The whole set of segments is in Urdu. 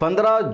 15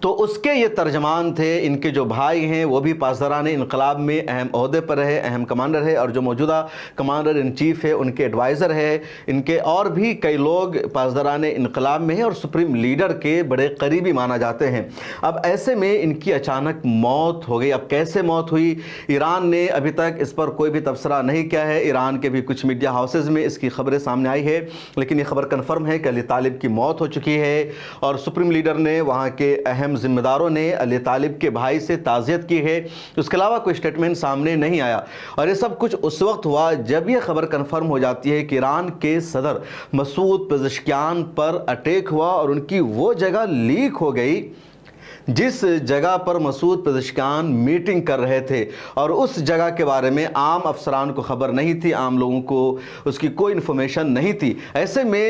تو اس کے یہ ترجمان تھے، ان کے جو بھائی ہیں وہ بھی پاسداران انقلاب میں اہم عہدے پر رہے، اہم کمانڈر ہے، اور جو موجودہ کمانڈر ان چیف ہے ان کے ایڈوائزر ہے، ان کے اور بھی کئی لوگ پاسداران انقلاب میں ہیں اور سپریم لیڈر کے بڑے قریبی مانا جاتے ہیں۔ اب ایسے میں ان کی اچانک موت ہو گئی۔ اب کیسے موت ہوئی؟ ایران نے ابھی تک اس پر کوئی بھی تبصرہ نہیں کیا ہے۔ ایران کے بھی کچھ میڈیا ہاؤسز میں اس کی خبریں سامنے آئی ہے، لیکن یہ خبر کنفرم ہے کہ علی طالب کی موت ہو چکی ہے، اور سپریم لیڈر نے، وہاں کے اہم ذمہ داروں نے علی طالب کے بھائی سے تعزیت کی ہے۔ اس کے علاوہ کوئی سٹیٹمنٹ سامنے نہیں آیا، اور یہ سب کچھ اس وقت ہوا جب یہ خبر کنفرم ہو جاتی ہے کہ ایران کے صدر مسعود پزشکیان پر اٹیک ہوا، اور ان کی وہ جگہ لیک ہو گئی جس جگہ پر مسعود پزشکیان میٹنگ کر رہے تھے، اور اس جگہ کے بارے میں عام افسران کو خبر نہیں تھی، عام لوگوں کو اس کی کوئی انفارمیشن نہیں تھی۔ ایسے میں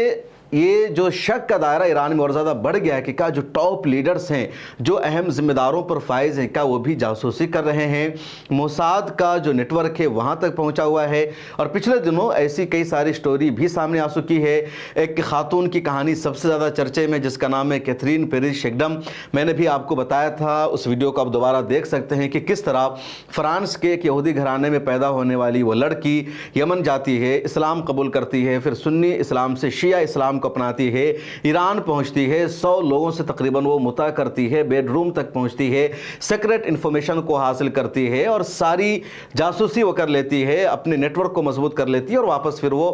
یہ جو شک کا دائرہ ایران میں اور زیادہ بڑھ گیا ہے کہ کیا جو ٹاپ لیڈرز ہیں، جو اہم ذمہ داروں پر فائز ہیں، کیا وہ بھی جاسوسی کر رہے ہیں؟ موساد کا جو نیٹ ورک ہے وہاں تک پہنچا ہوا ہے، اور پچھلے دنوں ایسی کئی ساری سٹوری بھی سامنے آ چکی ہے۔ ایک خاتون کی کہانی سب سے زیادہ چرچے میں، جس کا نام ہے کیتھرین پیرس شیکڈم۔ میں نے بھی آپ کو بتایا تھا، اس ویڈیو کو آپ دوبارہ دیکھ سکتے ہیں کہ کس طرح فرانس کے ایک یہودی گھرانے میں پیدا ہونے والی وہ لڑکی یمن جاتی ہے، اسلام قبول کرتی ہے، پھر سنی اسلام سے شیعہ اسلام کو اپناتی ہے، ایران پہنچتی ہے، 100 لوگوں سے تقریباً وہ مطالعہ کرتی ہے، بیڈ روم تک پہنچتی ہے، سیکرٹ انفارمیشن کو حاصل کرتی ہے، اور ساری جاسوسی وہ کر لیتی ہے، اپنے نیٹ ورک کو مضبوط کر لیتی ہے، اور واپس پھر وہ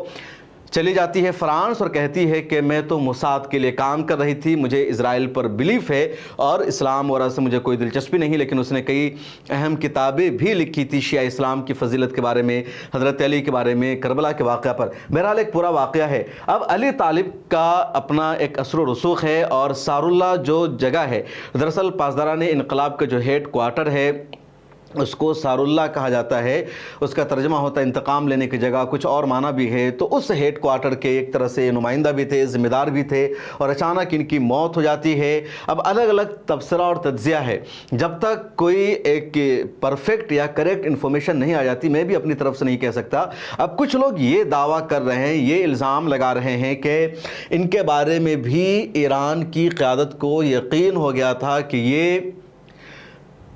چلی جاتی ہے فرانس اور کہتی ہے کہ میں تو موساد کے لیے کام کر رہی تھی، مجھے اسرائیل پر بلیف ہے اور اسلام وغیرہ سے مجھے کوئی دلچسپی نہیں۔ لیکن اس نے کئی اہم کتابیں بھی لکھی تھی شیعہ اسلام کی فضیلت کے بارے میں، حضرت علی کے بارے میں، کربلا کے واقعہ پر۔ بہرحال ایک پورا واقعہ ہے۔ اب علی طالب کا اپنا ایک اثر و رسوخ ہے، اور ساراللہ جو جگہ ہے، دراصل پاسداران انقلاب کا جو ہیڈ کوارٹر ہے اس کو ساراللہ کہا جاتا ہے، اس کا ترجمہ ہوتا ہے انتقام لینے کی جگہ، کچھ اور معنی بھی ہے۔ تو اس ہیڈ کوارٹر کے ایک طرح سے نمائندہ بھی تھے، ذمہ دار بھی تھے، اور اچانک ان کی موت ہو جاتی ہے۔ اب الگ الگ تبصرہ اور تجزیہ ہے، جب تک کوئی ایک پرفیکٹ یا کریکٹ انفارمیشن نہیں آ جاتی، میں بھی اپنی طرف سے نہیں کہہ سکتا۔ اب کچھ لوگ یہ دعویٰ کر رہے ہیں، یہ الزام لگا رہے ہیں کہ ان کے بارے میں بھی ایران کی قیادت کو یقین ہو گیا تھا کہ یہ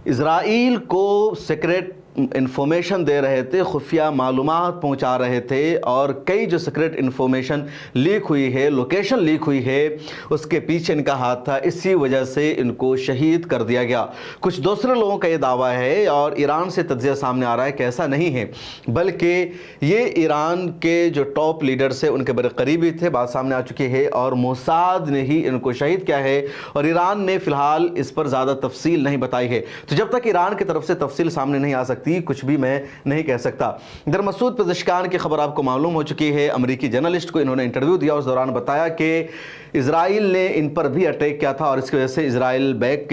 اسرائیل کو سیکرٹ انفارمیشن دے رہے تھے، خفیہ معلومات پہنچا رہے تھے، اور کئی جو سیکرٹ انفارمیشن لیک ہوئی ہے، لوکیشن لیک ہوئی ہے، اس کے پیچھے ان کا ہاتھ تھا، اسی وجہ سے ان کو شہید کر دیا گیا۔ کچھ دوسرے لوگوں کا یہ دعویٰ ہے، اور ایران سے تجزیہ سامنے آ رہا ہے کہ ایسا نہیں ہے، بلکہ یہ ایران کے جو ٹاپ لیڈرز ہیں ان کے بڑے قریبی تھے، بات سامنے آ چکی ہے، اور موساد نے ہی ان کو شہید کیا ہے، اور ایران نے فی الحال اس پر زیادہ تفصیل نہیں بتائی ہے۔ تو جب تک ایران کی طرف سے تفصیل سامنے نہیں آ سکتی، کچھ بھی میں نہیں کہہ سکتا۔ ادھر مسعود پزشکیان کی خبر آپ کو معلوم ہو چکی ہے، امریکی جرنلسٹ کو انہوں نے انٹرویو دیا، اس دوران بتایا کہ اسرائیل نے ان پر بھی اٹیک کیا تھا، اور اس کی وجہ سے اسرائیل بیک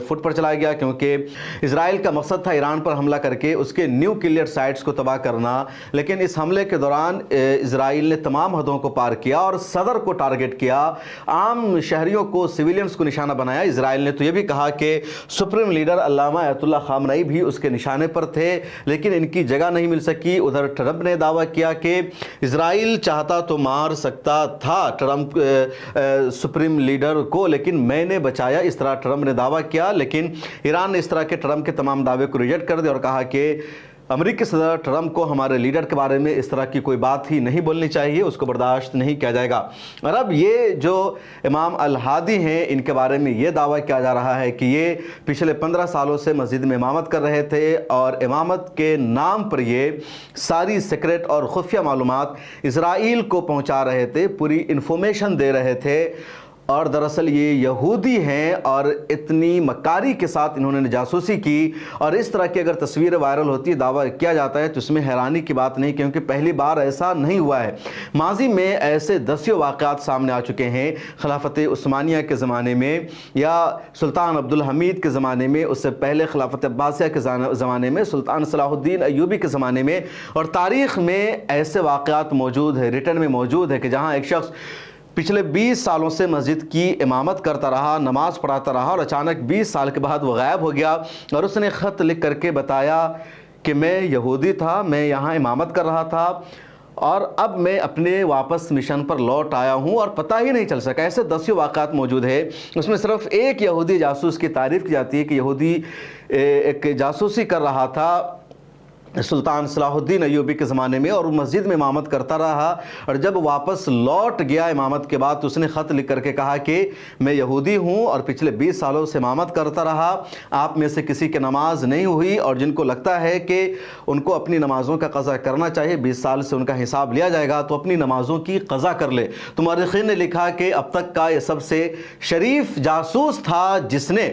فٹ پر چلا گیا، کیونکہ اسرائیل کا مقصد تھا ایران پر حملہ کر کے اس کے نیوکلیئر سائٹس کو تباہ کرنا، لیکن اس حملے کے دوران اسرائیل نے تمام حدوں کو پار کیا اور صدر کو ٹارگٹ کیا، عام شہریوں کو، سویلینز کو نشانہ بنایا۔ اسرائیل نے تو یہ بھی کہا کہ سپریم لیڈر علامہ آیت اللہ خامنئی بھی اس کے نشانے پر تھے، لیکن ان کی جگہ نہیں مل سکی۔ ادھر ٹرمپ نے دعویٰ کیا کہ اسرائیل چاہتا تو مار سکتا تھا ٹرمپ سپریم لیڈر کو، لیکن میں نے بچایا، اس طرح ٹرمپ نے دعویٰ کیا۔ لیکن ایران نے اس طرح کے ٹرمپ کے تمام دعوے کو ریجیکٹ کر دیا اور کہا کہ امریکی صدر ٹرمپ کو ہمارے لیڈر کے بارے میں اس طرح کی کوئی بات ہی نہیں بولنی چاہیے، اس کو برداشت نہیں کیا جائے گا۔ اور اب یہ جو امام الہادی ہیں، ان کے بارے میں یہ دعویٰ کیا جا رہا ہے کہ یہ پچھلے 15 سالوں سے مسجد میں امامت کر رہے تھے، اور امامت کے نام پر یہ ساری سیکرٹ اور خفیہ معلومات اسرائیل کو پہنچا رہے تھے، پوری انفارمیشن دے رہے تھے، اور دراصل یہ یہودی ہیں، اور اتنی مکاری کے ساتھ انہوں نے جاسوسی کی۔ اور اس طرح کی اگر تصویریں وائرل ہوتی ہے، دعویٰ کیا جاتا ہے، تو اس میں حیرانی کی بات نہیں، کیونکہ پہلی بار ایسا نہیں ہوا ہے۔ ماضی میں ایسے دسیوں واقعات سامنے آ چکے ہیں، خلافت عثمانیہ کے زمانے میں، یا سلطان عبدالحمید کے زمانے میں، اس سے پہلے خلافت عباسیہ کے زمانے میں، سلطان صلاح الدین ایوبی کے زمانے میں، اور تاریخ میں ایسے واقعات موجود ہیں، ریٹن میں موجود ہے، کہ جہاں ایک شخص پچھلے 20 سالوں سے مسجد کی امامت کرتا رہا، نماز پڑھاتا رہا، اور اچانک 20 سال کے بعد وہ غائب ہو گیا، اور اس نے خط لکھ کر کے بتایا کہ میں یہودی تھا، میں یہاں امامت کر رہا تھا، اور اب میں اپنے واپس مشن پر لوٹ آیا ہوں اور پتہ ہی نہیں چل سکا. ایسے دسیوں واقعات موجود ہے. اس میں صرف ایک یہودی جاسوس کی تعریف کی جاتی ہے کہ یہودی ایک جاسوسی کر رہا تھا سلطان صلاح الدین ایوبی کے زمانے میں، اور وہ مسجد میں امامت کرتا رہا، اور جب واپس لوٹ گیا امامت کے بعد تو اس نے خط لکھ کر کے کہا کہ میں یہودی ہوں اور پچھلے 20 سالوں سے امامت کرتا رہا، آپ میں سے کسی کی نماز نہیں ہوئی، اور جن کو لگتا ہے کہ ان کو اپنی نمازوں کا قضا کرنا چاہیے، 20 سال سے ان کا حساب لیا جائے گا، تو اپنی نمازوں کی قضا کر لے. تو مورخین نے لکھا کہ اب تک کا یہ سب سے شریف جاسوس تھا جس نے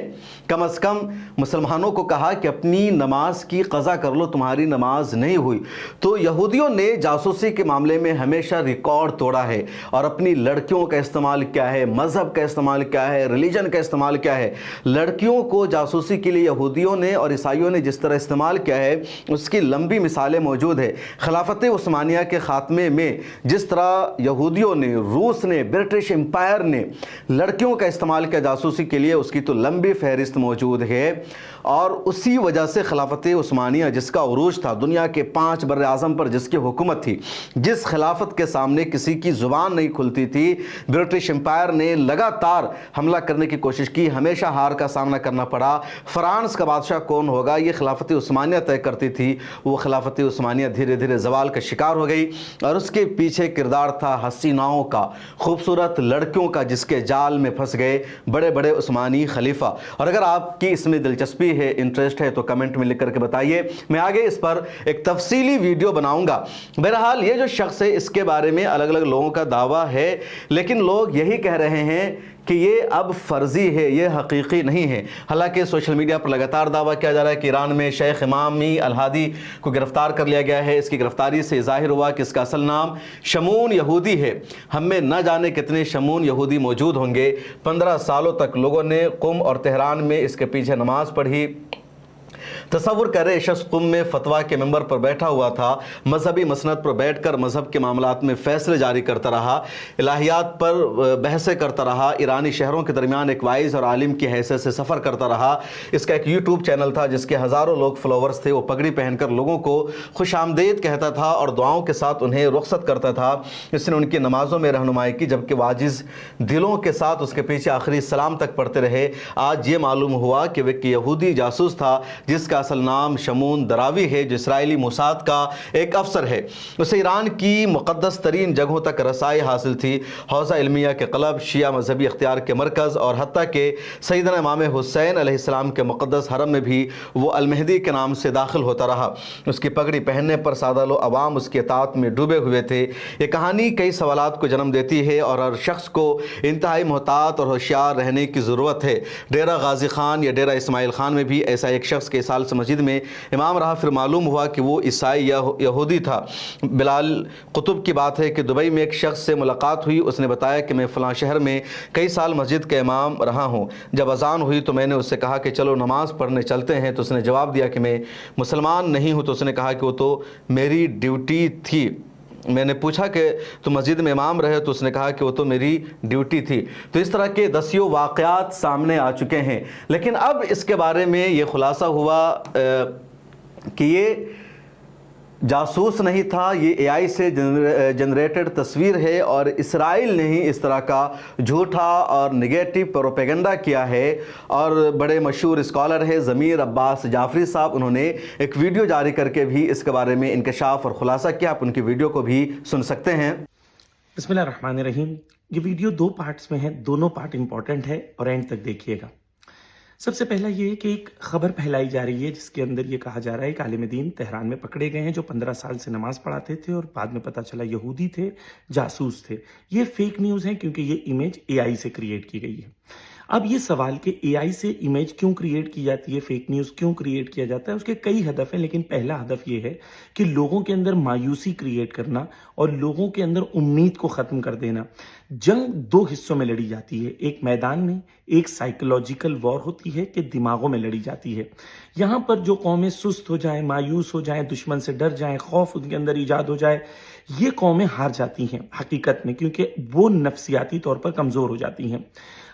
کم از کم مسلمانوں کو کہا کہ اپنی نماز کی قضا کر لو، تمہاری نماز نہیں ہوئی. تو یہودیوں نے جاسوسی کے معاملے میں ہمیشہ ریکارڈ توڑا ہے، اور اپنی لڑکیوں کا استعمال کیا ہے، مذہب کا استعمال کیا ہے، ریلیجن کا استعمال کیا ہے، لڑکیوں کو جاسوسی کے لیے یہودیوں نے اور عیسائیوں نے جس طرح استعمال کیا ہے اس کی لمبی مثالیں موجود ہے. خلافت عثمانیہ کے خاتمے میں جس طرح یہودیوں نے، روس نے، برٹش امپائر نے لڑکیوں کا استعمال کیا جاسوسی کے لیے، اس کی تو لمبی فہرست موجود ہے. اور اسی وجہ سے خلافت عثمانیہ جس کا عروج تھا، دنیا کے 5 بر اعظم پر جس کی حکومت تھی، جس خلافت کے سامنے کسی کی زبان نہیں کھلتی تھی، برٹش امپائر نے لگاتار حملہ کرنے کی کوشش کی، ہمیشہ ہار کا سامنا کرنا پڑا. فرانس کا بادشاہ کون ہوگا یہ خلافت عثمانیہ طے کرتی تھی. وہ خلافت عثمانیہ دھیرے دھیرے زوال کا شکار ہو گئی، اور اس کے پیچھے کردار تھا حسیناؤں کا، خوبصورت لڑکیوں کا، جس کے جال میں پھنس گئے بڑے بڑے عثمانی خلیفہ. اور اگر آپ کی اس میں دلچسپی ہے، انٹرسٹ ہے، تو کمنٹ میں لکھ کر کے بتائیے، میں آگے اس پر ایک تفصیلی ویڈیو بناؤں گا. بہرحال یہ جو شخص ہے اس کے بارے میں الگ الگ لوگوں کا دعویٰ ہے، لیکن لوگ یہی کہہ رہے ہیں کہ یہ اب فرضی ہے، یہ حقیقی نہیں ہے. حالانکہ سوشل میڈیا پر لگاتار دعویٰ کیا جا رہا ہے کہ ایران میں شیخ امامی الہادی کو گرفتار کر لیا گیا ہے. اس کی گرفتاری سے ظاہر ہوا کہ اس کا اصل نام شمون یہودی ہے. ہم میں نہ جانے کتنے شمون یہودی موجود ہوں گے. 15 سالوں تک لوگوں نے قم اور تہران میں اس کے پیچھے نماز پڑھی. تصور کرے شخص قم میں فتویٰ کے ممبر پر بیٹھا ہوا تھا، مذہبی مسند پر بیٹھ کر مذہب کے معاملات میں فیصلے جاری کرتا رہا، الہیات پر بحثیں کرتا رہا، ایرانی شہروں کے درمیان ایک وائز اور عالم کی حیثیت سے سفر کرتا رہا. اس کا ایک یوٹیوب چینل تھا جس کے ہزاروں لوگ فالوورز تھے. وہ پگڑی پہن کر لوگوں کو خوش آمدید کہتا تھا اور دعاؤں کے ساتھ انہیں رخصت کرتا تھا. اس نے ان کی نمازوں میں رہنمائی کی، جبکہ وہ عاجز دلوں کے ساتھ اس کے پیچھے آخری سلام تک پڑھتے رہے. آج یہ معلوم ہوا کہ وہ ایک یہودی جاسوس تھا جس کا اصل نام شمون دراوی ہے، جو اسرائیلی موساد کا ایک افسر ہے. اسے ایران کی مقدس ترین جگہوں تک رسائی حاصل تھی، حوزہ علمیہ کے قلب، شیعہ مذہبی اختیار کے مرکز، اور حتیٰ کہ سیدنا امام حسین علیہ السلام کے مقدس حرم میں بھی وہ المہدی کے نام سے داخل ہوتا رہا. اس کی پگڑی پہننے پر سادہ لو عوام اس کی اطاعت میں ڈوبے ہوئے تھے. یہ کہانی کئی سوالات کو جنم دیتی ہے اور ہر شخص کو انتہائی محتاط اور ہوشیار رہنے کی ضرورت ہے. ڈیرہ غازی خان یا ڈیرہ اسماعیل خان میں بھی ایسا ایک شخص کے سال سے مسجد میں امام رہا، پھر معلوم ہوا کہ وہ عیسائی یا یہودی تھا. بلال قطب کی بات ہے کہ دبئی میں ایک شخص سے ملاقات ہوئی. اس نے بتایا کہ میں فلاں شہر میں کئی سال مسجد کا امام رہا ہوں. جب اذان ہوئی تو میں نے اس سے کہا کہ چلو نماز پڑھنے چلتے ہیں. تو اس نے جواب دیا کہ میں مسلمان نہیں ہوں. تو اس نے کہا کہ وہ تو میری ڈیوٹی تھی. میں نے پوچھا کہ تو مسجد میں امام رہے؟ تو اس نے کہا کہ وہ تو میری ڈیوٹی تھی. تو اس طرح کے دسیوں واقعات سامنے آ چکے ہیں. لیکن اب اس کے بارے میں یہ خلاصہ ہوا کہ یہ جاسوس نہیں تھا، یہ اے آئی سے جنریٹڈ تصویر ہے، اور اسرائیل نے ہی اس طرح کا جھوٹا اور نگیٹو پروپیگنڈا کیا ہے. اور بڑے مشہور اسکالر ہے ضمیر عباس جعفری صاحب، انہوں نے ایک ویڈیو جاری کر کے بھی اس کے بارے میں انکشاف اور خلاصہ کیا. آپ ان کی ویڈیو کو بھی سن سکتے ہیں. بسم اللہ الرحمن الرحیم. یہ ویڈیو 2 پارٹس میں ہے، دونوں پارٹ امپورٹنٹ ہے اور اینڈ تک دیکھیے گا. سب سے پہلا یہ کہ ایک خبر پھیلائی جا رہی ہے جس کے اندر یہ کہا جا رہا ہے کہ عالم دین تہران میں پکڑے گئے ہیں جو 15 سال سے نماز پڑھاتے تھے اور بعد میں پتہ چلا یہودی تھے، جاسوس تھے. یہ فیک نیوز ہے کیونکہ یہ امیج اے آئی سے کریٹ کی گئی ہے. اب یہ سوال کہ اے آئی سے امیج کیوں کریٹ کی جاتی ہے، فیک نیوز کیوں کریٹ کیا جاتا ہے، اس کے کئی ہدف ہیں، لیکن پہلا ہدف یہ ہے کہ لوگوں کے اندر مایوسی کریٹ کرنا اور لوگوں کے اندر امید کو ختم کر دینا. جنگ 2 حصوں میں لڑی جاتی ہے، ایک میدان میں، ایک سائیکولوجیکل وار ہوتی ہے کہ دماغوں میں لڑی جاتی ہے. یہاں پر جو قومیں سست ہو جائیں، مایوس ہو جائیں، دشمن سے ڈر جائیں، خوف ان کے اندر ایجاد ہو جائے، یہ قومیں ہار جاتی ہیں حقیقت میں، کیونکہ وہ نفسیاتی طور پر کمزور ہو جاتی ہیں.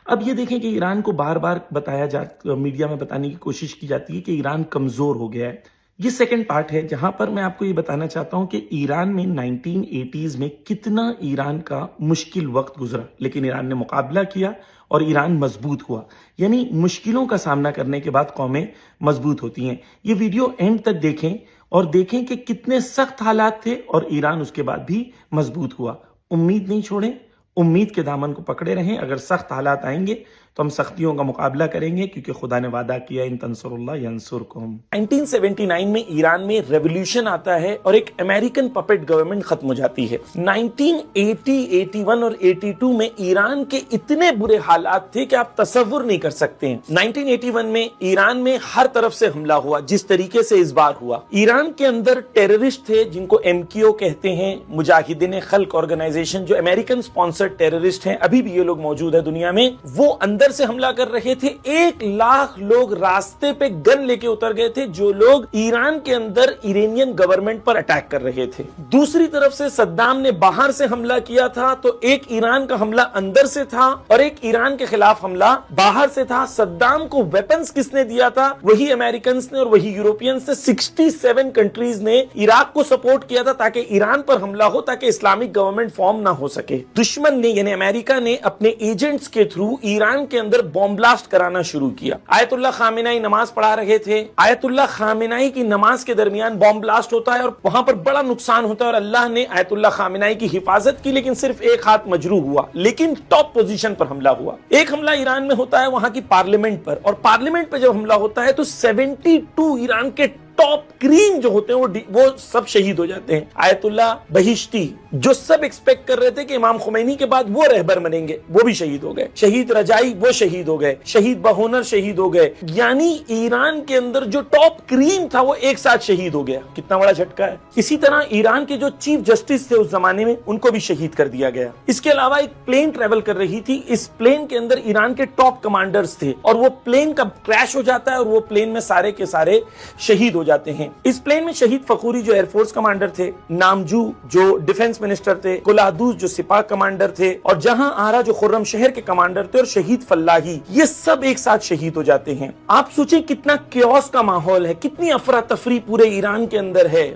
اب یہ دیکھیں کہ ایران کو بار بار بتایا میڈیا میں بتانے کی کوشش کی جاتی ہے کہ ایران کمزور ہو گیا ہے. یہ سیکنڈ پارٹ ہے جہاں پر میں آپ کو یہ بتانا چاہتا ہوں کہ ایران میں 1980s میں کتنا ایران کا مشکل وقت گزرا، لیکن ایران نے مقابلہ کیا اور ایران مضبوط ہوا. یعنی مشکلوں کا سامنا کرنے کے بعد قومیں مضبوط ہوتی ہیں. یہ ویڈیو اینڈ تک دیکھیں اور دیکھیں کہ کتنے سخت حالات تھے اور ایران اس کے بعد بھی مضبوط ہوا. امید نہیں چھوڑیں، امید کے دامن کو پکڑے رہیں. اگر سخت حالات آئیں گے تو ہم سختیوں کا مقابلہ کریں گے، کیونکہ خدا نے وعدہ کیا ان تنصر اللہ ینصرکم. 1979 میں ایران میں ریولیوشن آتا ہے اور ایک امریکن پپٹ گورنمنٹ ختم ہو جاتی ہے. 1980، 81 اور 82 میں ایران کے اتنے برے حالات تھے کہ آپ تصور نہیں کر سکتے ہیں. 1981 میں ایران میں ہر طرف سے حملہ ہوا جس طریقے سے اس بار ہوا. ایران کے اندر ٹیررسٹ تھے جن کو MKO کہتے ہیں، مجاہدین خلق آرگنائزیشن، جو امریکن سپانسرڈ ٹیررسٹ ہیں، ابھی بھی یہ لوگ موجود ہیں دنیا میں. وہ اندر سے حملہ کر رہے تھے. 1 لاکھ لوگ راستے پہ گن لے کے اتر گئے تھے جو لوگ ایران کے اندر ایرانین گورنمنٹ پر اٹیک کر رہے تھے. دوسری طرف سے صدام نے باہر سے حملہ کیا تھا، تو ایک ایران کا حملہ اندر سے تھا اور ایک ایران کے خلاف حملہ باہر سے تھا. صدام کو ویپنز کس نے دیا تھا؟ وہی امریکنز نے اور وہی یورپینز نے. 67 کنٹریز نے عراق کو سپورٹ کیا تھا تاکہ ایران پر حملہ ہو، تاکہ اسلامک گورنمنٹ فارم نہ ہو سکے. دشمن نے یعنی امریکہ نے اپنے ایجنٹس کے تھرو ایران کے اندر بوم بلاسٹ کرانا شروع کیا. آیت اللہ خامنہئی نماز پڑھا رہے تھے. آیت اللہ خامنہئی کی نماز کے درمیان بوم بلاسٹ ہوتا ہے اور وہاں پر بڑا نقصان ہوتا ہے اور اللہ نے آیت اللہ خامنہئی کی حفاظت کی، لیکن صرف ایک ہاتھ مجروح ہوا، لیکن ٹاپ پوزیشن پر حملہ ہوا. ایک حملہ ایران میں ہوتا ہے وہاں کی پارلیمنٹ پر، اور پارلیمنٹ پہ جب حملہ ہوتا ہے تو 72 ایران کے ٹاپ کریم جو ہوتے ہیں وہ سب شہید ہو جاتے ہیں. آیت اللہ بہشتی جو سب ایکسپیکٹ کر رہے تھے کہ امام خمینی کے بعد وہ رہبر بنیں گے، وہ بھی شہید ہو گئے. شہید رجائی وہ شہید ہو گئے. شہید بہونر شہید ہو گئے. یعنی ایران کے اندر جو ٹاپ کریم تھا وہ ایک ساتھ شہید ہو گیا. کتنا بڑا جھٹکا ہے. اسی طرح ایران کے جو چیف جسٹس تھے اس زمانے میں ان کو بھی شہید کر دیا گیا. اس کے علاوہ ایک پلین ٹریول کر رہی تھی. اس پلین کے اندر ایران کے ٹاپ کمانڈرز تھے اور وہ پلین کا کریش ہو جاتا ہے اور وہ پلین میں سارے کے سارے شہید ہو جاتے ہیں. اس پلین میں شہید فخوری جو ایئر فورس کمانڈر تھے، نامجو جو ڈیفنس منسٹر تھے، قلادوس جو سپاہ کمانڈر تھے، اور جہاں آرا جو خرم شہر کے کمانڈر تھے، اور شہید فلاحی، یہ سب ایک ساتھ شہید ہو جاتے ہیں. آپ سوچیں کتنا کیوس کا ماحول ہے، کتنی افراتفری پورے ایران کے اندر ہے.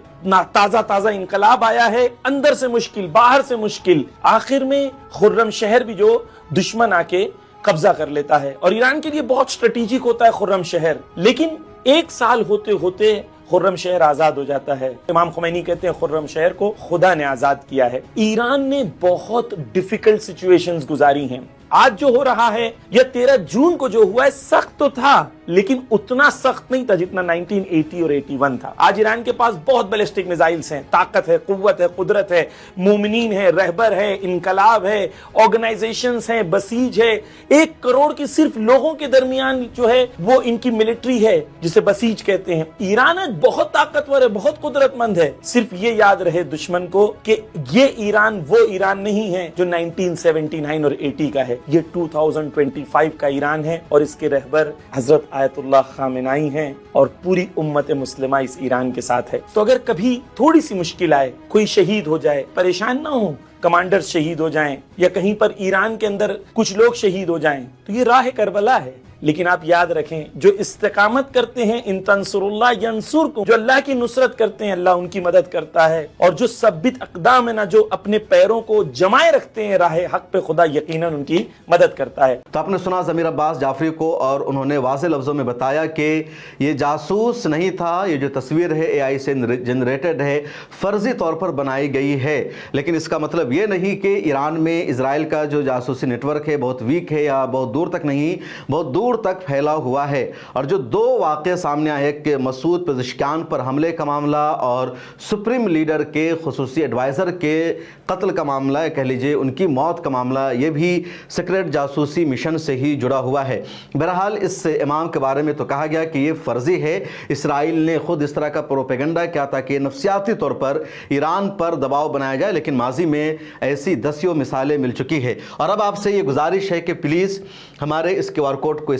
تازہ انقلاب آیا ہے، اندر سے مشکل، باہر سے مشکل. آخر میں خرم شہر بھی جو دشمن آ کے قبضہ کر لیتا ہے، اور ایران کے لیے بہت اسٹریٹجک ہوتا ہے خرم شہر. لیکن 1 سال ہوتے ہوتے خرم شہر آزاد ہو جاتا ہے. امام خمینی کہتے ہیں خرم شہر کو خدا نے آزاد کیا ہے. ایران نے بہت ڈیفیکلٹ سچویشنز گزاری ہیں. آج جو ہو رہا ہے یا 13 جون کو جو ہوا ہے، سخت تو تھا لیکن اتنا سخت نہیں تھا جتنا 1980 اور 81 تھا. آج ایران کے پاس بہت بیلسٹک میزائلز ہیں، طاقت ہے، قوت ہے، قدرت ہے، مومنین ہے، رہبر ہے، انقلاب ہے، آرگنائزیشنز ہیں، بسیج ہے. 1 کروڑ کی صرف لوگوں کے درمیان جو ہے وہ ان کی ملٹری ہے جسے بسیج کہتے ہیں. ایران آج بہت طاقتور ہے، بہت قدرت مند ہے. صرف یہ یاد رہے دشمن کو کہ یہ ایران وہ ایران نہیں ہے جو 1979 اور 80 کا ہے. یہ 2025 کا ایران ہے اور اس کے رہبر حضرت آیت اللہ خامنہئی ہیں اور پوری امت مسلمہ اس ایران کے ساتھ ہے. تو اگر کبھی تھوڑی سی مشکل آئے، کوئی شہید ہو جائے، پریشان نہ ہو. کمانڈر شہید ہو جائیں یا کہیں پر ایران کے اندر کچھ لوگ شہید ہو جائیں تو یہ راہ کربلا ہے. لیکن آپ یاد رکھیں جو استقامت کرتے ہیں ان تنصر اللہ ینصرکم، جو اللہ کی نصرت کرتے ہیں اللہ ان کی مدد کرتا ہے. اور جو ثبت اقدام ہے نا، جو اپنے پیروں کو جمائے رکھتے ہیں راہ حق پہ، خدا یقیناً ان کی مدد کرتا ہے. تو آپ نے سنا ضمیر عباس جعفری کو، اور انہوں نے واضح لفظوں میں بتایا کہ یہ جاسوس نہیں تھا. یہ جو تصویر ہے AI سے جنریٹڈ ہے، فرضی طور پر بنائی گئی ہے. لیکن اس کا مطلب یہ نہیں کہ ایران میں اسرائیل کا جو جاسوسی نیٹ ورک ہے بہت ویک ہے یا بہت دور تک نہیں، بہت دور تک پھیلا ہوا ہے. اور جو 2 واقعے سامنے آئے کہ مسعود پزشکیان پر حملے کا معاملہ اور سپریم لیڈر کے خصوصی ایڈوائزر کے قتل کا معاملہ، کہہ لیجئے ان کی موت کا معاملہ، یہ بھی سیکرٹ جاسوسی مشن سے ہی جڑا ہوا ہے. بہرحال اس امام کے بارے میں تو کہا گیا کہ یہ فرضی ہے. اسرائیل نے خود اس طرح کا پروپیگنڈا کیا تھا کہ نفسیاتی طور پر ایران پر دباؤ بنایا جائے، لیکن ماضی میں ایسی دسیوں مثالیں مل چکی ہے. اور اب آپ سے یہ گزارش ہے کہ پلیز ہمارے اس QR کوڈ کو